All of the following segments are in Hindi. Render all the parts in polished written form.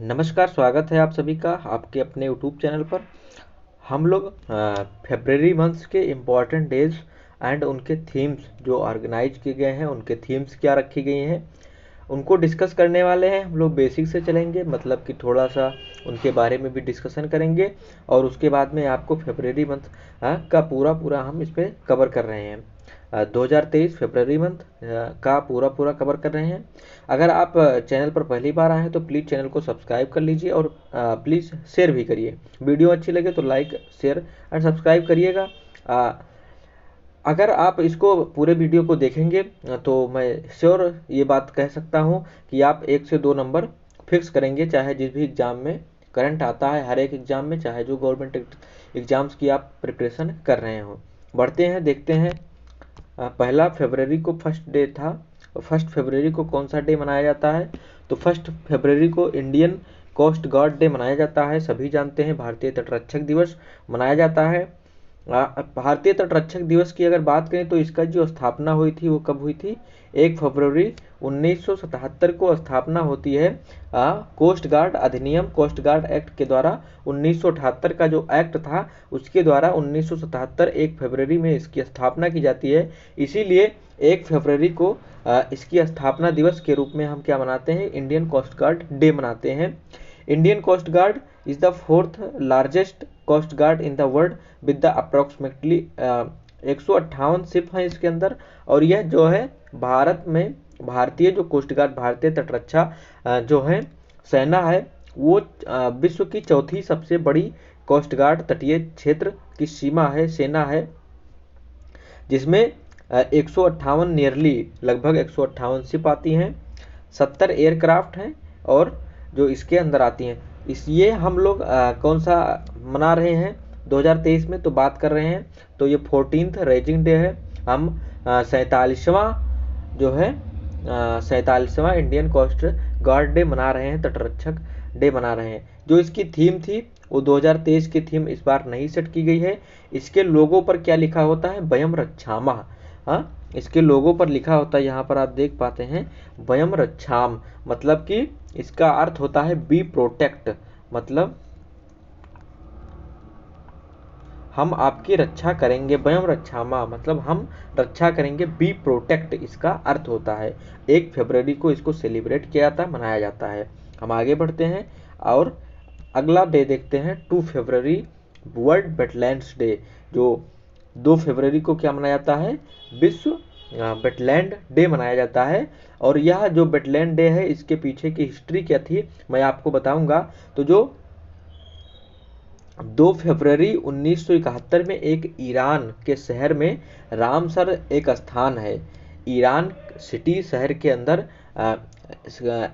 नमस्कार, स्वागत है आप सभी का आपके अपने यूट्यूब चैनल पर। हम लोग फेब्रवरी मंथ्स के इम्पॉर्टेंट डेज एंड उनके थीम्स जो ऑर्गेनाइज किए गए हैं, उनके थीम्स क्या रखी गई हैं, उनको डिस्कस करने वाले हैं। हम लोग बेसिक से चलेंगे, मतलब कि थोड़ा सा उनके बारे में भी डिस्कशन करेंगे और उसके बाद में आपको फेब्रवरी मंथ का पूरा हम इस पर कवर कर रहे हैं। 2023 फेब्रवरी मंथ का पूरा कवर कर रहे हैं। अगर आप चैनल पर पहली बार आए हैं तो प्लीज़ चैनल को सब्सक्राइब कर लीजिए और प्लीज़ शेयर भी करिए। वीडियो अच्छी लगे तो लाइक शेयर एंड सब्सक्राइब करिएगा। अगर आप इसको पूरे वीडियो को देखेंगे तो मैं श्योर ये बात कह सकता हूँ कि आप 1 से 2 नंबर फिक्स करेंगे, चाहे जिस भी एग्ज़ाम में करंट आता है, हर एक एग्ज़ाम में, चाहे जो गवर्नमेंट एग्ज़ाम्स की आप प्रिपरेशन कर रहे हो। बढ़ते हैं, देखते हैं। पहला फरवरी को फर्स्ट डे था। फर्स्ट फरवरी को कौन सा डे मनाया जाता है? तो फर्स्ट फरवरी को इंडियन कोस्ट गार्ड डे मनाया जाता है। सभी जानते हैं भारतीय तटरक्षक दिवस मनाया जाता है। भारतीय तटरक्षक दिवस की अगर बात करें तो इसका जो स्थापना हुई थी वो कब हुई थी? 1 फरवरी 1977 को स्थापना होती है। कोस्ट गार्ड अधिनियम, कोस्ट गार्ड एक्ट के द्वारा 1978 का जो एक्ट था उसके द्वारा 1977 1 फरवरी में इसकी स्थापना की जाती है। इसीलिए 1 फरवरी को इसकी स्थापना दिवस के रूप में हम क्या मनाते हैं? इंडियन कोस्ट गार्ड डे मनाते हैं। Indian coast guard is the 4th largest coast guard in the world with the approximately 158 ship हैं इसके अंदर। और यह जो है भारत में भारतीय जो कोस्ट गार्ड, भारतीय तटरक्षा जो है सेना है, वो विश्व की चौथी सबसे बड़ी कोस्ट गार्ड तटीय क्षेत्र की सीमा है, सेना है, जिसमें 158 नियरली लगभग 158 शिप आती हैं, 70 एयरक्राफ्ट हैं और जो इसके अंदर आती हैं। इस ये हम लोग कौन सा मना रहे हैं 2023 में तो बात कर रहे हैं, तो ये 14th रेजिंग डे है। हम 47वां जो है 47वां इंडियन कोस्ट गार्ड डे मना रहे हैं, तटरक्षक डे मना रहे हैं। जो इसकी थीम थी वो 2023 की थीम इस बार नहीं सेट की गई है। इसके लोगों पर क्या लिखा होता है? वयम रक्षामः। इसके लोगों पर लिखा होता है, यहाँ पर आप देख पाते हैं, वयम रक्षाम, मतलब कि इसका अर्थ होता है बी प्रोटेक्ट, मतलब हम आपकी रक्षा करेंगे। वयम रक्षामा मतलब हम रक्षा करेंगे, बी प्रोटेक्ट इसका अर्थ होता है। 1 फरवरी को इसको सेलिब्रेट किया जाता है, मनाया जाता है। हम आगे बढ़ते हैं और अगला डे देखते हैं। 2 फरवरी वर्ल्ड वेटलैंड्स डे। जो 2 फरवरी को क्या मनाया जाता है? विश्व वेटलैंड डे मनाया जाता है। और यह जो वेटलैंड डे है इसके पीछे की हिस्ट्री क्या थी मैं आपको बताऊंगा। तो जो 2 फरवरी 1971 में एक ईरान के शहर में रामसर एक स्थान है, ईरान सिटी शहर के अंदर,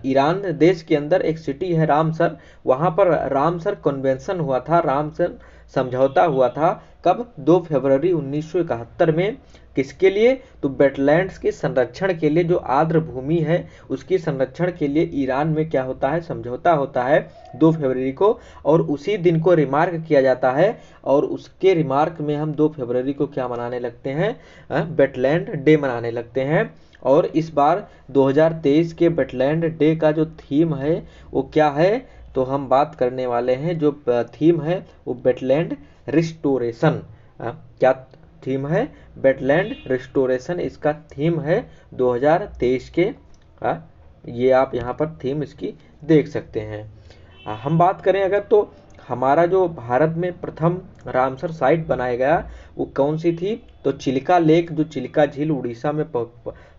ईरान देश के अंदर एक सिटी है रामसर, वहाँ पर रामसर कन्वेंशन हुआ था, रामसर समझौता हुआ था। कब? 2 फरवरी 1971 में। किसके लिए? तो वेटलैंड्स के संरक्षण के लिए, जो आर्द्र भूमि है उसकी संरक्षण के लिए ईरान में क्या होता है? समझौता होता है 2 फरवरी को, और उसी दिन को रिमार्क किया जाता है। और उसके रिमार्क में हम 2 फरवरी को क्या मनाने लगते हैं? वेटलैंड डे मनाने लगते हैं। और इस बार 2023 के वेटलैंड डे का जो थीम है वो क्या है? तो हम बात करने वाले हैं, जो थीम है वो वेटलैंड रिस्टोरेशन। क्या थीम है? वेटलैंड रिस्टोरेशन इसका थीम है 2023 के। ये आप यहाँ पर थीम इसकी देख सकते हैं। हम बात करें अगर तो हमारा जो भारत में प्रथम रामसर साइट बनाया गया वो कौन सी थी? तो चिल्का लेक, जो चिल्का झील उड़ीसा में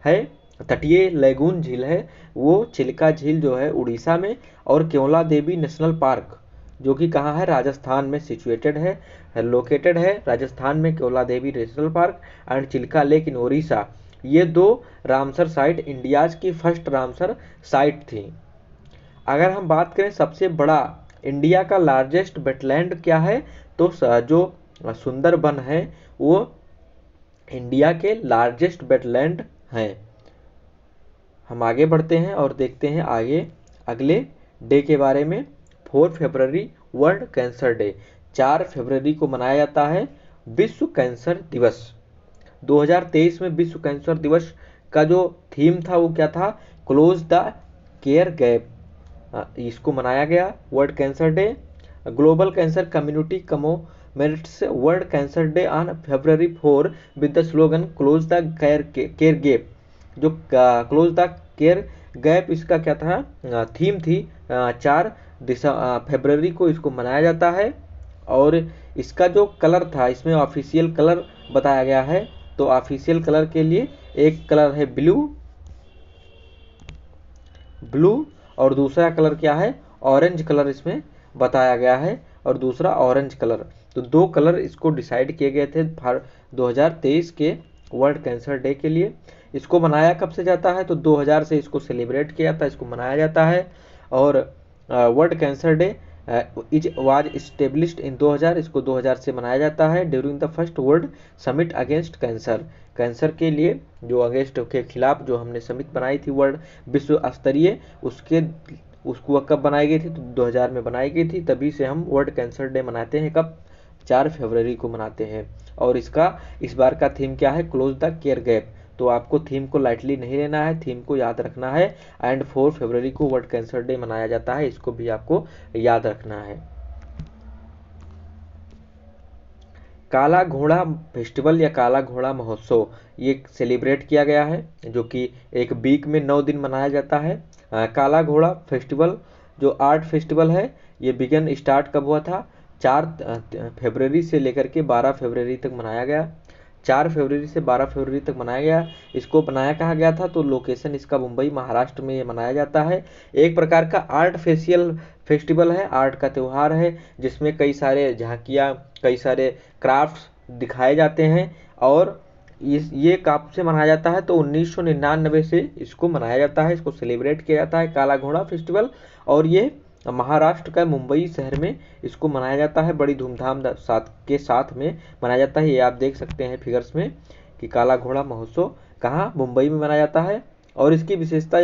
है, तटीय लैगून झील है, वो चिल्का झील जो है उड़ीसा में। और केवला देवी नेशनल पार्क जो कि कहाँ है? राजस्थान में सिचुएटेड है, लोकेटेड है राजस्थान में, Kevala Devi national park and Chilka lake in Odisha. ये 2 रामसर साइट इंडियाज की फर्स्ट रामसर साइट थी। अगर हम बात करें सबसे बड़ा इंडिया का लार्जेस्ट वेटलैंड क्या है, तो जो सुंदरबन है वो इंडिया के लार्जेस्ट वेटलैंड हैं। हम आगे बढ़ते हैं और देखते हैं आगे अगले डे के बारे में। 4 फरवरी वर्ल्ड कैंसर डे, 4 फरवरी को मनाया जाता है विश्व कैंसर दिवस। 2023 में विश्व कैंसर दिवस का जो थीम था वो क्या था? Close the care gap. इसको मनाया गया world cancer day. Global cancer community commemorates world cancer day on February 4 with the slogan close the care gap. जो क्लोज द केयर गैप इसका क्या था, थीम थी। 4 फरवरी को इसको मनाया जाता है। और इसका जो कलर था, इसमें ऑफिशियल कलर बताया गया है। तो ऑफिशियल कलर के लिए एक कलर है ब्लू और दूसरा कलर क्या है, ऑरेंज कलर इसमें बताया गया है, और दूसरा ऑरेंज कलर। तो 2 कलर इसको डिसाइड किए गए थे 2023 के वर्ल्ड कैंसर डे के लिए। इसको मनाया कब से जाता है, तो 2000 से इसको सेलिब्रेट किया जाता है, इसको मनाया जाता है। और world cancer day was established इन 2000, इसको 2000 से मनाया जाता है during the first world summit against cancer. Cancer के लिए जो अगेंस्ट के खिलाफ जो हमने समिट बनाई थी वर्ल्ड विश्व स्तरीय, उसको कब बनाई गई थी, तो 2000 में बनाई गई थी। तभी से हम वर्ल्ड कैंसर डे मनाते हैं, कब, 4 फरवरी को मनाते हैं। और इसका इस बार का थीम क्या है, क्लोज द केयर गैप। तो आपको थीम को लाइटली नहीं लेना है, थीम को याद रखना है। एंड 4 फरवरी को वर्ल्ड कैंसर डे मनाया जाता है, इसको भी आपको याद रखना है। काला घोड़ा फेस्टिवल या काला घोड़ा महोत्सव ये सेलिब्रेट किया गया है, जो कि एक वीक में 9 दिन मनाया जाता है। काला घोड़ा फेस्टिवल जो आर्ट फेस्टिवल है, ये बिगन स्टार्ट कब हुआ था, 4 फरवरी से लेकर के 12 फरवरी तक मनाया गया। 4 फरवरी से 12 फरवरी तक मनाया गया। इसको बनाया कहाँ गया था, तो लोकेशन इसका मुंबई महाराष्ट्र में ये मनाया जाता है। एक प्रकार का आर्ट फेस्टिवल है, आर्ट का त्यौहार है, जिसमें कई सारे झांकियाँ, कई सारे क्राफ्ट्स दिखाए जाते हैं। और ये कब से मनाया जाता है, तो 1999 से इसको मनाया जाता है, इसको सेलिब्रेट किया जाता है काला घोड़ा फेस्टिवल। और ये महाराष्ट्र का मुंबई शहर में इसको मनाया जाता है, बड़ी धूमधाम के साथ में मनाया जाता है। ये आप देख सकते हैं फिगर्स में कि काला घोड़ा महोत्सव कहाँ, मुंबई में मनाया जाता है। और इसकी विशेषता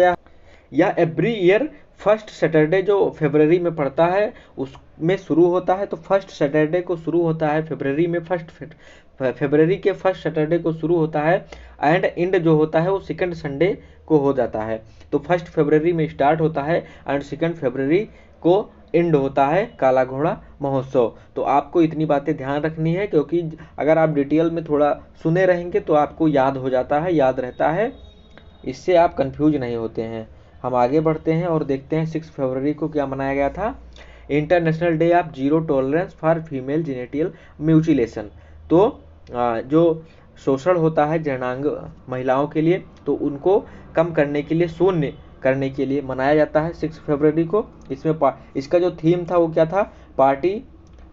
या एवरी ईयर फर्स्ट सैटरडे जो फरवरी में पड़ता है उसमें शुरू होता है। तो फर्स्ट सैटरडे को शुरू होता है फरवरी में, फरवरी के फर्स्ट सैटरडे को शुरू होता है। एंड एंड जो होता है वो सेकंड संडे को हो जाता है। तो फर्स्ट फरवरी में स्टार्ट होता है एंड सेकंड फरवरी को एंड होता है काला घोड़ा महोत्सव। तो आपको इतनी बातें ध्यान रखनी है, क्योंकि अगर आप डिटेल में थोड़ा सुने रहेंगे तो आपको याद हो जाता है, याद रहता है, इससे आप कंफ्यूज नहीं होते हैं। हम आगे बढ़ते हैं और देखते हैं 6 फरवरी को क्या मनाया गया था, international day of zero tolerance for female genital mutilation. तो जो शोषण होता है जननांग महिलाओं के लिए, तो उनको कम करने के लिए, शून्य करने के लिए मनाया जाता है 6 फरवरी को। इसमें इसका जो थीम था वो क्या था,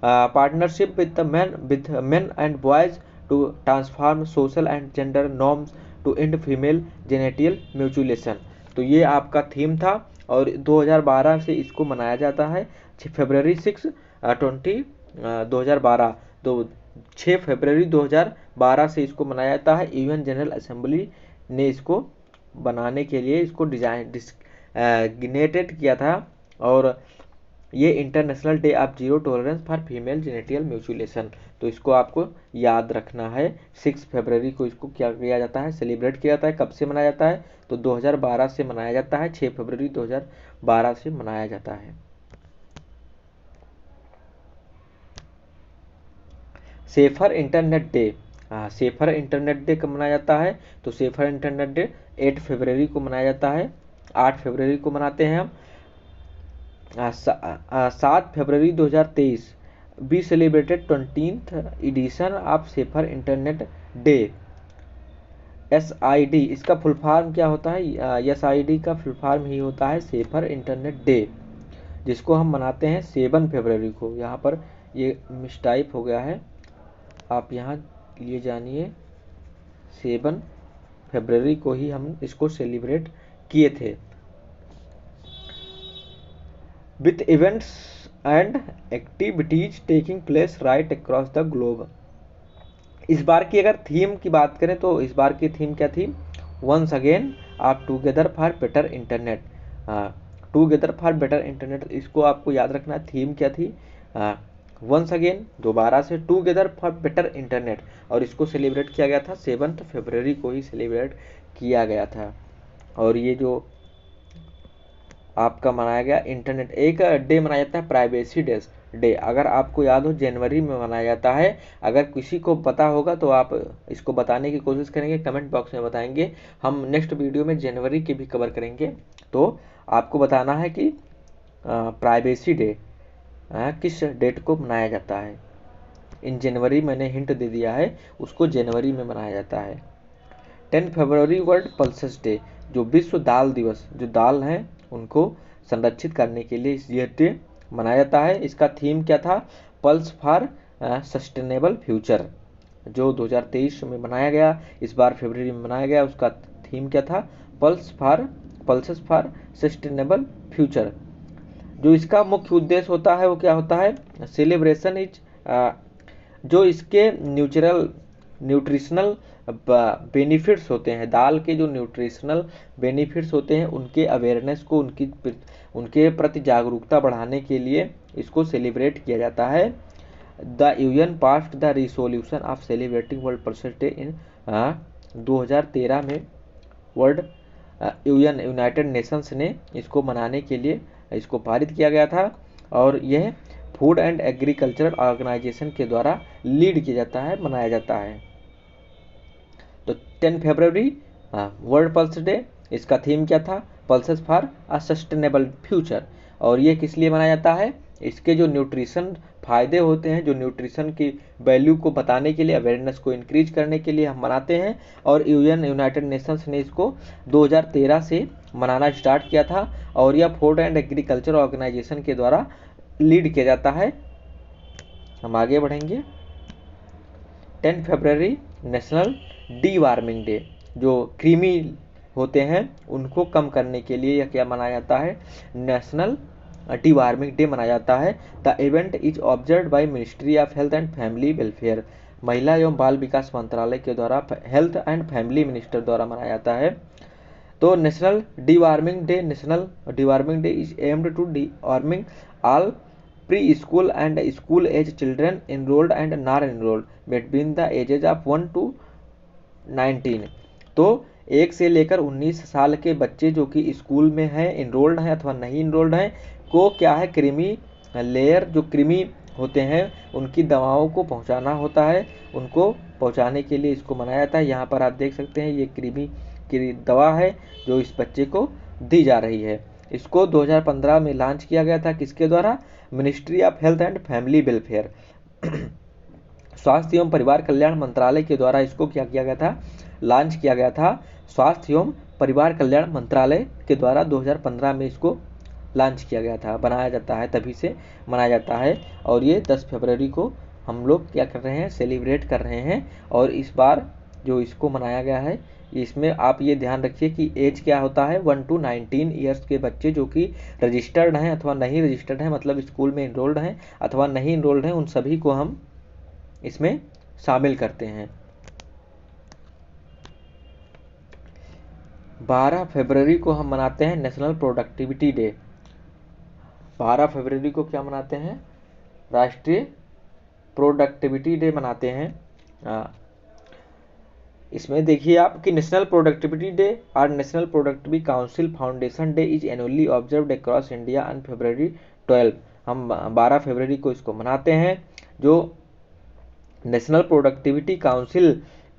partnership with men and boys to transform social and gender norms to end female genital mutilation. तो ये आपका थीम था और 2012 से इसको मनाया जाता है, फरवरी 2012। तो 6 फरवरी 2012 से इसको मनाया जाता है। यूएन जनरल असेंबली ने इसको बनाने के लिए इसको डिजाइनेटेड किया था। और ये international day of zero tolerance for female genital mutilation. तो इसको आपको याद रखना है। 6 फरवरी को इसको क्या किया जाता है, सेलिब्रेट किया जाता है। कब से मनाया जाता है, तो 2012 से मनाया जाता है, 6 फरवरी 2012 से मनाया जाता है। Safer internet day, safer internet day कब मनाया जाता है, तो सेफर इंटरनेट डे 8 फरवरी को मनाया जाता है, 8 फरवरी को मनाते हैं हम। 7 February 2023 we celebrated 20th edition of safer internet day. SID इसका फुल फॉर्म क्या होता है, SID का फुल फॉर्म ही होता है सेफर इंटरनेट डे, जिसको हम मनाते हैं 7 फरवरी को। यहाँ पर ये मिसटाइप हो गया है, आप यहाँ लिए जानिए, 7 फरवरी को ही हम इसको सेलिब्रेट किए थे। With events and activities taking place right across the globe. इस बार की अगर थीम की बात करें तो इस बार की थीम क्या थी, वंस अगेन आप together for better internet. Together for better internet, इसको आपको याद रखना, थीम क्या थी, वंस अगेन दोबारा से, टुगेदर फॉर बेटर इंटरनेट। और इसको सेलिब्रेट किया गया था 7 फरवरी को ही सेलिब्रेट किया गया था। और ये जो आपका मनाया गया इंटरनेट। एक डे मनाया जाता है प्राइवेसी डे, अगर आपको याद हो जनवरी में मनाया जाता है। अगर किसी को पता होगा तो आप इसको बताने की कोशिश करेंगे, कमेंट बॉक्स में बताएंगे। हम नेक्स्ट वीडियो में जनवरी की भी कवर करेंगे। तो आपको बताना है कि प्राइवेसी डे किस डेट को मनाया जाता है। इन जनवरी मैंने हिंट दे दिया है, उसको जनवरी में मनाया जाता है। 10 फरवरी वर्ल्ड पल्सेस डे, जो विश्व दाल दिवस, जो दाल हैं उनको संरक्षित करने के लिए ये डे मनाया जाता है। इसका थीम क्या था? पल्स फॉर सस्टेनेबल फ्यूचर, जो 2023 में मनाया गया, इस बार फरवरी में मनाया गया। उसका थीम क्या था? Pulses for sustainable future. जो इसका मुख्य उद्देश्य होता है वो क्या होता है? सेलिब्रेशन इज, जो इसके न्यूट्रिशनल बेनिफिट्स होते हैं, दाल के जो न्यूट्रिशनल बेनिफिट्स होते हैं उनके अवेयरनेस को, उनके प्रति जागरूकता बढ़ाने के लिए इसको सेलिब्रेट किया जाता है। The UN passed the resolution of celebrating world pulses day in 2013 में वर्ल्ड यूनाइटेड नेशंस ने इसको मनाने के लिए इसको पारित किया गया था, और यह फूड एंड एग्रीकल्चरल ऑर्गेनाइजेशन के द्वारा लीड किया जाता है, मनाया जाता है। तो 10 फरवरी वर्ल्ड पल्स डे, इसका थीम क्या था? Pulses for a sustainable future. और ये किस लिए मनाया जाता है? इसके जो न्यूट्रिशन फायदे होते हैं, जो न्यूट्रिशन की वैल्यू को बताने के लिए, अवेयरनेस को इंक्रीज करने के लिए हम मनाते हैं। और यूनाइटेड नेशंस ने इसको 2013 से मनाना स्टार्ट किया था, और यह फूड एंड एग्रीकल्चर ऑर्गेनाइजेशन के द्वारा लीड किया जाता है। हम आगे बढ़ेंगे। 10 फरवरी नेशनल डी वार्मिंग डे, जो कृमि होते हैं उनको कम करने के लिए यह क्या मनाया जाता है? नेशनल डी वार्मिंग डे मनाया जाता है। The event is observe by ministry of health and family welfare, महिला एवं बाल विकास मंत्रालय के द्वारा हेल्थ एंड फैमिली मिनिस्टर द्वारा मनाया जाता है। तो national deworming day is aimed to deworming all pre school and school age children enrolled and non enrolled between the ages of 1 to 19। तो 1 से लेकर 19 साल के बच्चे जो कि स्कूल में हैं, इनरोल्ड हैं अथवा नहीं इनरोल्ड हैं, को क्या है? कृमि लेयर, जो कृमि होते हैं उनकी दवाओं को पहुंचाना होता है। उनको पहुंचाने के लिए इसको मनाया जाता है। यहाँ पर आप देख सकते हैं ये कृमि की दवा है जो इस बच्चे को दी जा रही है। इसको 2015 में लॉन्च किया गया था, किसके द्वारा? Ministry of health and family welfare, स्वास्थ्य एवं परिवार कल्याण मंत्रालय के द्वारा इसको क्या किया गया था? लॉन्च किया गया था। स्वास्थ्य एवं परिवार कल्याण मंत्रालय के द्वारा 2015 में इसको लॉन्च किया गया था, बनाया जाता है, तभी से मनाया जाता है। और ये 10 फरवरी को हम लोग क्या कर रहे हैं? सेलिब्रेट कर रहे हैं। और इस बार जो इसको मनाया गया है, इसमें आप ये ध्यान रखिए कि एज क्या होता है? 1 to 19 ईयर्स के बच्चे जो कि रजिस्टर्ड हैं अथवा नहीं रजिस्टर्ड हैं, मतलब स्कूल में इनरोल्ड हैं अथवा नहीं इनरोल्ड हैं, उन सभी को हम इसमें शामिल करते हैं। 12 फरवरी को हम मनाते हैं नेशनल प्रोडक्टिविटी डे। 12 फरवरी को क्या मनाते हैं? राष्ट्रीय प्रोडक्टिविटी डे मनाते हैं। इसमें देखिए आप कि नेशनल प्रोडक्टिविटी डे और national productivity council foundation day is annually observed across India on फरवरी 12। हम 12 फरवरी को इसको मनाते हैं। जो नेशनल प्रोडक्टिविटी काउंसिल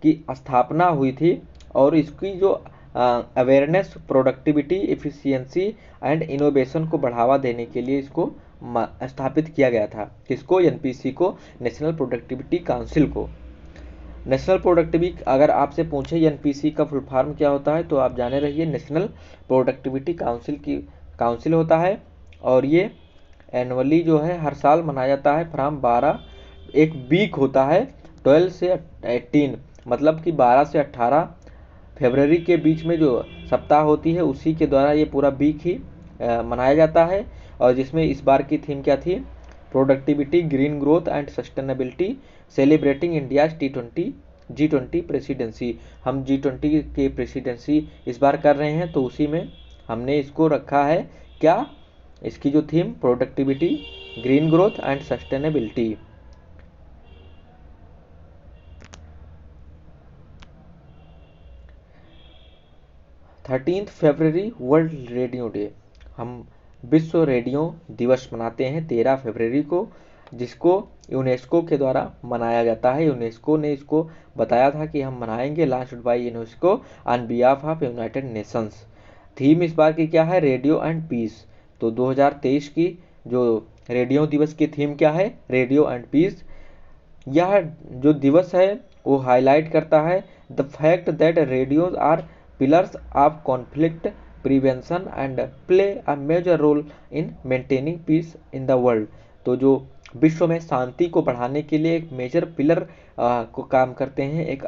की स्थापना हुई थी, और इसकी जो awareness, productivity, efficiency and innovation को बढ़ावा देने के लिए इसको स्थापित किया गया था। किसको? एनपीसी को, नेशनल प्रोडक्टिविटी काउंसिल को। नेशनल प्रोडक्टिविटी, अगर आपसे पूछे एनपीसी का फुल फॉर्म क्या होता है तो आप जाने रहिए, नेशनल प्रोडक्टिविटी काउंसिल होता है। और ये एनुअली जो है हर साल मनाया जाता है फ्रॉम 12, एक वीक होता है 12 से 18, मतलब कि 12 से 18 फरवरी के बीच में जो सप्ताह होती है उसी के द्वारा ये पूरा वीक ही मनाया जाता है। और जिसमें इस बार की थीम क्या थी? Productivity, green growth and sustainability, celebrating India G20 presidency. हम G20 की प्रेसिडेंसी इस बार कर रहे हैं, तो उसी में हमने इसको रखा है क्या? इसकी जो theme productivity, green growth and sustainability. 13 February world radio day. हम विश्व रेडियो दिवस मनाते हैं 13 फरवरी को, जिसको यूनेस्को के द्वारा मनाया जाता है। यूनेस्को ने इसको बताया था कि हम मनाएंगे, launched by UNESCO on behalf of United Nations. Theme इस बार की क्या है? Radio and peace. तो 2023 की जो रेडियो दिवस की थीम क्या है? Radio and peace. यह जो दिवस है वो हाईलाइट करता है the fact that radios are pillars of conflict prevention and play a major role in maintaining peace in the world. तो जो विश्व में शांति को बढ़ाने के लिए एक मेजर पिलर को काम करते हैं, एक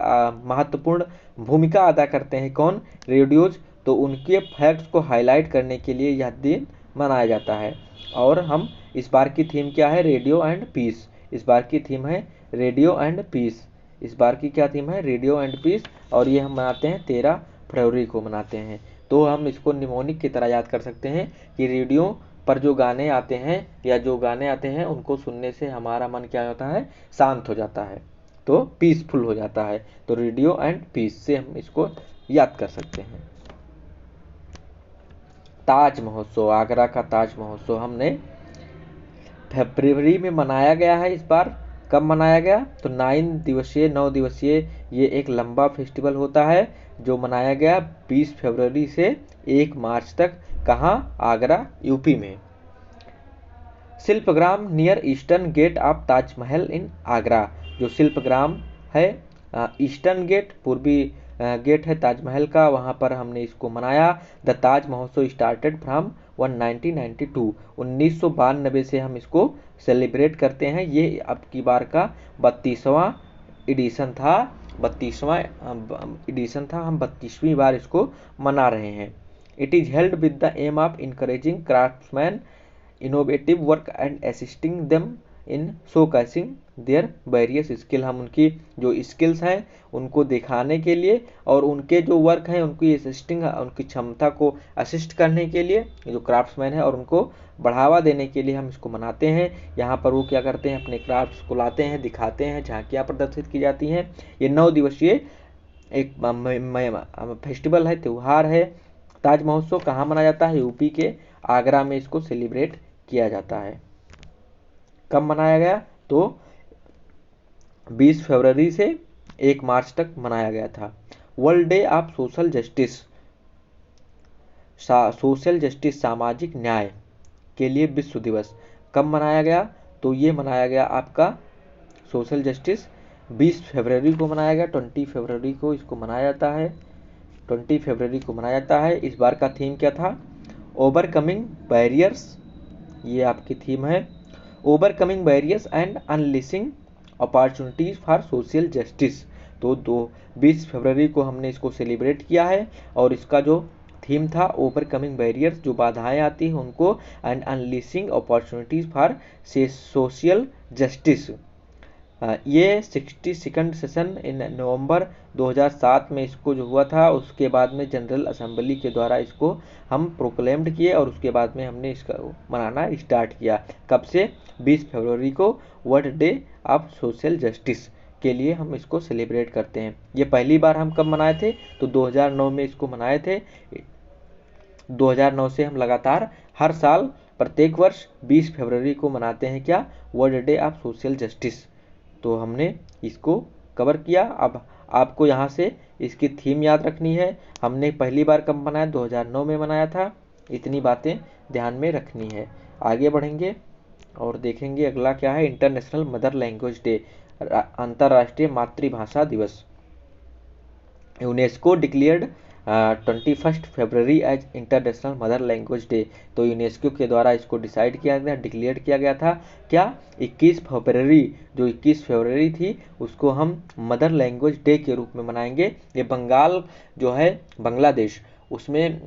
महत्वपूर्ण भूमिका अदा करते हैं। कौन? रेडियोज। तो उनके फैक्ट्स को हाईलाइट करने के लिए यह दिन मनाया जाता है। और हम इस बार की थीम क्या है? Radio and peace. इस बार की थीम है रेडियो एंड पीस। इस बार की क्या थीम है? Radio and peace. और ये हम मनाते हैं 13 फरवरी को मनाते हैं। तो हम इसको निमोनिक की तरह याद कर सकते हैं कि रेडियो पर जो गाने आते हैं या जो गाने आते हैं उनको सुनने से हमारा मन क्या होता है? शांत हो जाता है, तो पीसफुल हो जाता है। तो रेडियो एंड पीस से हम इसको याद कर सकते हैं। ताज महोत्सव, आगरा का ताज महोत्सव हमने फरवरी में मनाया गया है। इस बार कब मनाया गया? तो 9 दिवसीय ये एक लंबा फेस्टिवल होता है जो मनाया गया 20 फरवरी से 1 मार्च तक। कहाँ? आगरा, यूपी में। Shilpgram near eastern gate of Taj Mahal in Agra. जो शिल्पग्राम है ईस्टर्न गेट, पूर्वी गेट है ताजमहल का, वहाँ पर हमने इसको मनाया। द ताज महोत्सव स्टार्टेड फ्रॉम 1992 से हम इसको सेलिब्रेट करते हैं। ये अब की बार का 32वां एडिशन था। 32वां एडिशन था। हम 32वीं बार इसको मना रहे हैं। It is held with the aim of encouraging craftsman innovative work and assisting them in showcasing their various skill. हम उनकी जो स्किल्स हैं उनको दिखाने के लिए और उनके जो वर्क हैं उनकी असिस्टिंग, उनकी क्षमता को असिस्ट करने के लिए जो क्राफ्ट्समैन है और उनको बढ़ावा देने के लिए हम इसको मनाते हैं। यहाँ पर वो क्या करते हैं? अपने क्राफ्ट्स को लाते हैं, दिखाते हैं, झांकियाँ प्रदर्शित की जाती हैं। ये 9 दिवसीय एक फेस्टिवल है, त्यौहार है। ताज महोत्सव कहाँ मनाया जाता है? यूपी के आगरा में इसको सेलिब्रेट किया जाता है। कब मनाया गया? तो 20 फरवरी से 1 मार्च तक मनाया गया था। World day of social justice, social justice सामाजिक न्याय के लिए विश्व दिवस कब मनाया गया? तो ये मनाया गया आपका सोशल जस्टिस 20 फरवरी को मनाया गया। 20 फरवरी को इसको मनाया जाता है। 20 फरवरी को मनाया जाता है। इस बार का थीम क्या था? Overcoming barriers. ये आपकी थीम है, overcoming barriers and unleashing opportunities for social justice. तो 20 फरवरी को हमने इसको सेलिब्रेट किया है और इसका जो थीम था ओवरकमिंग बैरियर्स, जो बाधाएं आती हैं उनको, and unleashing opportunities for social justice. ये 62nd सेशन इन नवंबर 2007 में इसको जो हुआ था, उसके बाद में जनरल असेंबली के द्वारा इसको हम प्रोक्लेम्ड किए और उसके बाद में हमने इसका मनाना स्टार्ट किया। कब से? 20 फरवरी को world day of social justice के लिए हम इसको सेलिब्रेट करते हैं। ये पहली बार हम कब मनाए थे? तो 2009 में इसको मनाए थे। 2009 से हम लगातार हर साल प्रत्येक वर्ष 20 फरवरी को मनाते हैं क्या? World day of social justice. तो हमने इसको कवर किया। अब आपको यहाँ से इसकी थीम याद रखनी है। हमने पहली बार कब मनाया? 2009 में मनाया था। इतनी बातें ध्यान में रखनी है। आगे बढ़ेंगे और देखेंगे अगला क्या है। इंटरनेशनल मदर लैंग्वेज डे, अंतर्राष्ट्रीय मातृभाषा दिवस। UNESCO declared 21 February as international mother language day. तो यूनेस्को के द्वारा इसको डिसाइड किया गया, डिक्लेयर किया गया था। क्या? 21 फरवरी, जो 21 फरवरी थी उसको हम मदर लैंग्वेज डे के रूप में मनाएंगे। ये बंगाल जो है, बांग्लादेश, उसमें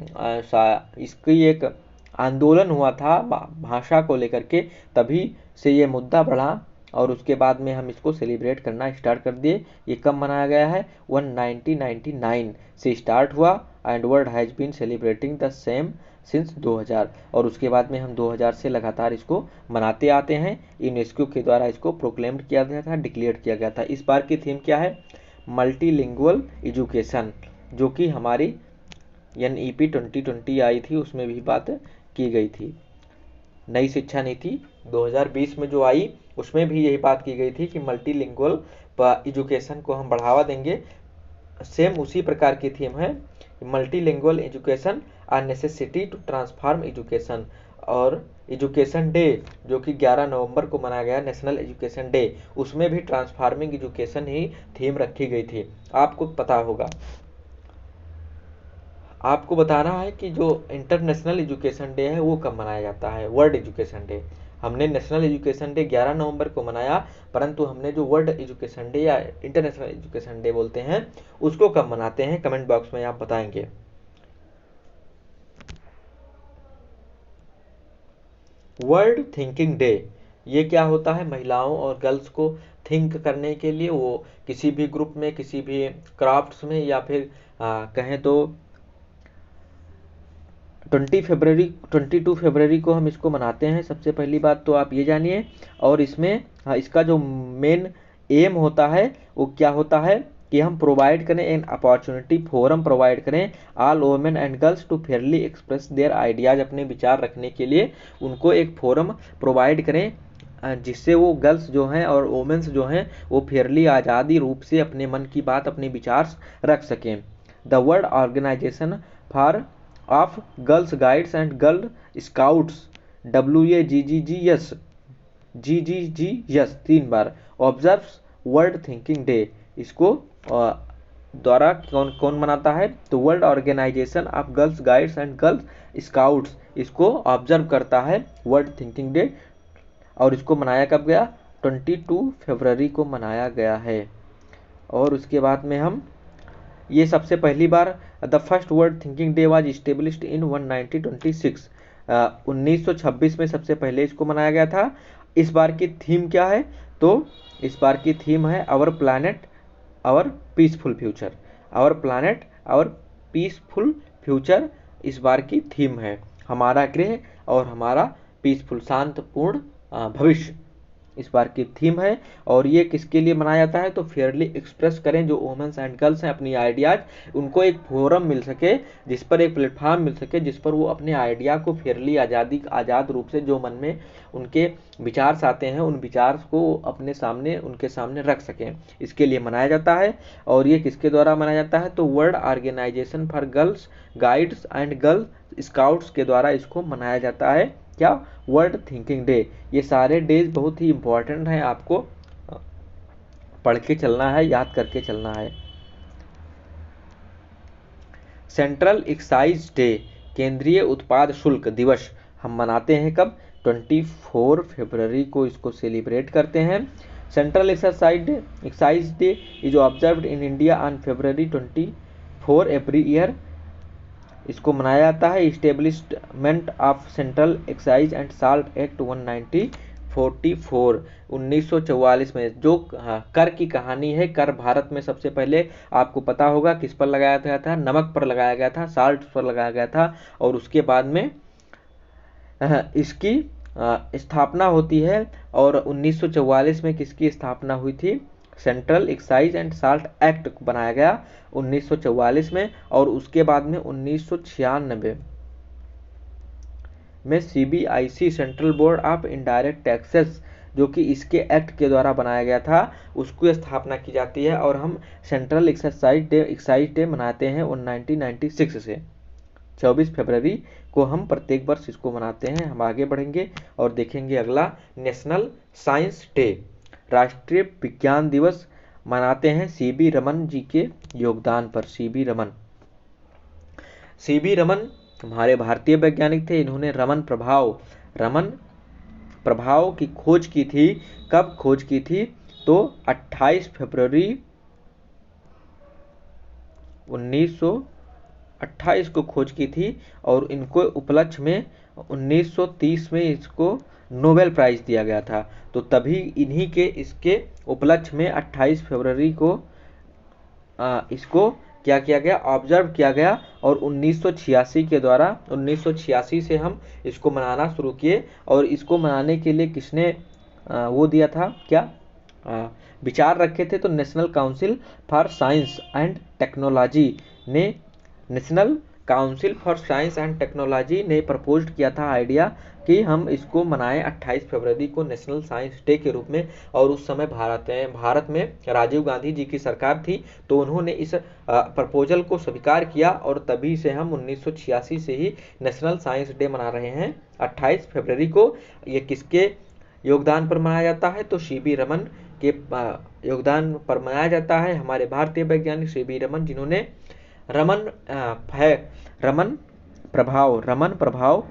इसकी एक आंदोलन हुआ था भाषा को लेकर के, तभी से ये मुद्दा बढ़ा और उसके बाद में हम इसको सेलिब्रेट करना स्टार्ट कर दिए। ये कब मनाया गया है? 1999 से स्टार्ट हुआ and world has been celebrating the same since 2000। और उसके बाद में हम 2000 से लगातार इसको मनाते आते हैं। यूनेस्को के द्वारा इसको प्रोक्लेम्ड किया गया था, डिक्लेयर किया गया था। इस बार की थीम क्या है? मल्टीलिंगुअल एजुकेशन, जो कि हमारी NEP 2020 आई थी, उसमें भी बात की गई थी। नई शिक्षा नीति 2020 में जो आई उसमें भी यही बात की गई थी कि मल्टीलिंगुअल एजुकेशन को हम बढ़ावा देंगे। सेम उसी प्रकार की थीम है, multilingual education a necessity to transform education. और एजुकेशन डे जो कि 11 नवंबर को मनाया गया, नेशनल एजुकेशन डे, उसमें भी ट्रांसफार्मिंग एजुकेशन ही थीम रखी गई थी। आपको पता होगा, आपको बताना है कि जो इंटरनेशनल एजुकेशन डे है वो कब मनाया जाता है, वर्ल्ड एजुकेशन डे। हमने नेशनल एजुकेशन डे 11 नवंबर को मनाया, परंतु हमने जो वर्ल्ड एजुकेशन डे या इंटरनेशनल एजुकेशन डे बोलते हैं उसको कब मनाते हैं, कमेंट बॉक्स में आप बताएंगे। वर्ल्ड थिंकिंग डे, ये क्या होता है, महिलाओं और गर्ल्स को थिंक करने के लिए, वो किसी भी ग्रुप में, किसी भी क्राफ्ट्स में, या फिर कहें तो 22 फरवरी को हम इसको मनाते हैं। सबसे पहली बात तो आप ये जानिए। और इसमें इसका जो मेन एम होता है वो क्या होता है कि हम प्रोवाइड करें एन अपॉर्चुनिटी, फोरम प्रोवाइड करें all women and girls to fairly express their ideas, अपने विचार रखने के लिए उनको एक फोरम प्रोवाइड करें जिससे वो गर्ल्स जो हैं और वुमेन्स जो हैं वो फेयरली आज़ादी रूप से अपने मन की बात, अपने विचार रख सकें। The world organisation for of girls guides and girl scouts WAGGGS GGGS 3 बार ऑब्जर्व्स वर्ल्ड थिंकिंग डे। इसको द्वारा कौन कौन मनाता है, तो world organisation of girls guides and girls scouts इसको ऑब्जर्व करता है वर्ल्ड थिंकिंग डे। और इसको मनाया कब गया, 22 फरवरी को मनाया गया है। और उसके बाद में हम ये सबसे पहली बार the first world thinking day was established in 1926, 1926 में सबसे पहले इसको मनाया गया था। इस बार की थीम क्या है, तो इस बार की थीम है our planet our peaceful future. Our planet our peaceful future इस बार की थीम है, हमारा ग्रह और हमारा पीसफुल शांतपूर्ण भविष्य इस बार की थीम है। और ये किसके लिए मनाया जाता है, तो फेयरली एक्सप्रेस करें जो वुमेन्स एंड गर्ल्स हैं अपनी आइडियाज, उनको एक फोरम मिल सके, जिस पर एक प्लेटफॉर्म मिल सके जिस पर वो अपने आइडिया को फेयरली आज़ाद रूप से जो मन में उनके विचार आते हैं उन विचार को अपने सामने उनके सामने रख सकें, इसके लिए मनाया जाता है। और ये किसके द्वारा मनाया जाता है, तो world organisation for girls guides and girl scouts के द्वारा इसको मनाया जाता है। क्या, वर्ल्ड थिंकिंग डे। ये सारे डेज बहुत ही इंपॉर्टेंट हैं, आपको पढ़ के चलना है, याद करके चलना है। सेंट्रल एक्साइज डे, केंद्रीय उत्पाद शुल्क दिवस हम मनाते हैं कब, 24 फरवरी को इसको सेलिब्रेट करते हैं। Central excise day is observed in India on February 24 every year. इसको मनाया जाता है establishment of central excise and salt act 1944 1944 में। जो कर की कहानी है, कर भारत में सबसे पहले आपको पता होगा किस पर लगाया गया था, नमक पर लगाया गया था, साल्ट पर लगाया गया था। और उसके बाद में इसकी स्थापना होती है। और 1944 में किसकी स्थापना हुई थी, central excise and salt act बनाया गया 1944 में। और उसके बाद में 1996 में CBIC central board of indirect taxes जो कि इसके एक्ट के द्वारा बनाया गया था उसकी स्थापना की जाती है। और हम सेंट्रल एक्साइज डे मनाते हैं 1996 से 24 फरवरी को हम प्रत्येक वर्ष इसको मनाते हैं। हम आगे बढ़ेंगे और देखेंगे अगला, नेशनल साइंस डे, राष्ट्रीय विज्ञान दिवस मनाते हैं CB रमन जी के योगदान पर। CB रमन हमारे भारतीय वैज्ञानिक थे। इन्होंने रमन प्रभाव की खोज की थी। कब खोज की थी, तो 28 फरवरी 1928 को खोज की थी। और इनको उपलक्ष्य में 1930 में इसको नोबेल प्राइज दिया गया था। तो तभी इन्हीं के इसके उपलक्ष्य में 28 फरवरी को इसको क्या किया गया, ऑब्जर्व किया गया। और 1986 के द्वारा 1986 से हम इसको मनाना शुरू किए। और इसको मनाने के लिए किसने वो दिया था, क्या विचार रखे थे, तो national council for science and technology ने national council for science and technology ने प्रपोज्ड किया था आइडिया कि हम इसको मनाएं 28 फरवरी को नेशनल साइंस डे के रूप में। और उस समय भारत में राजीव गांधी जी की सरकार थी, तो उन्होंने इस प्रपोजल को स्वीकार किया और तभी से हम 1986 से ही नेशनल साइंस डे मना रहे हैं 28 फरवरी को। ये किसके योगदान पर मनाया जाता है? तो सीवी रमन के योगदान पर मनाया जाता है। हमारे भारतीय वैज्ञानिक सीवी रमन, जिन्होंने रमन प्रभाव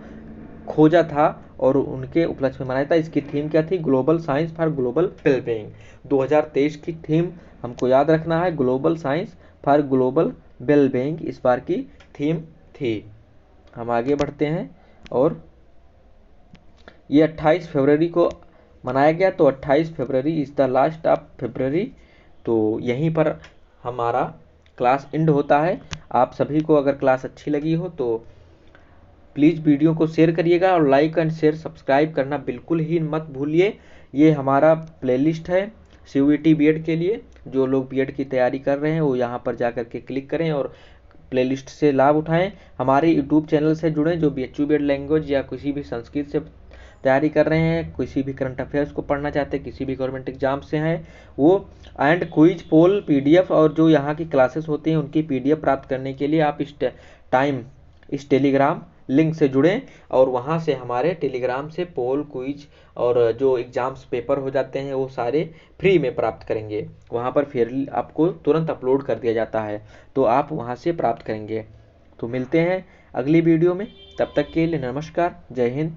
खोजा था और उनके उपलक्ष्य में मनाया था। इसकी थीम क्या थी? Global science for global wellbeing. 2023 की थीम हमको याद रखना है, global science for global wellbeing इस बार की थीम थी। हम आगे बढ़ते हैं और ये 28 फरवरी को मनाया गया। तो 28 February is the last of February. तो यहीं पर हमारा क्लास एंड होता है। आप सभी को अगर क्लास अच्छी लगी हो तो प्लीज़ वीडियो को शेयर करिएगा और लाइक एंड शेयर सब्सक्राइब करना बिल्कुल ही मत भूलिए। ये हमारा प्लेलिस्ट है CUET बीएड के लिए। जो लोग बीएड की तैयारी कर रहे हैं वो यहाँ पर जा कर के क्लिक करें और प्लेलिस्ट से लाभ उठाएं। हमारे यूट्यूब चैनल से जुड़ें जो BHU बीएड लैंग्वेज या किसी भी संस्कृत से तैयारी कर रहे हैं, किसी भी करंट अफेयर्स को पढ़ना चाहते हैं, किसी भी गवर्नमेंट एग्जाम से हैं वो, एंड क्विज पोल PDF और जो यहाँ की क्लासेस होती हैं उनकी PDF प्राप्त करने के लिए आप इस टेलीग्राम लिंक से जुड़ें और वहाँ से हमारे टेलीग्राम से पोल, क्विज और जो एग्जाम्स पेपर हो जाते हैं वो सारे फ्री में प्राप्त करेंगे। वहाँ पर फिर आपको तुरंत अपलोड कर दिया जाता है, तो आप वहाँ से प्राप्त करेंगे। तो मिलते हैं अगली वीडियो में, तब तक के लिए नमस्कार, जय हिंद।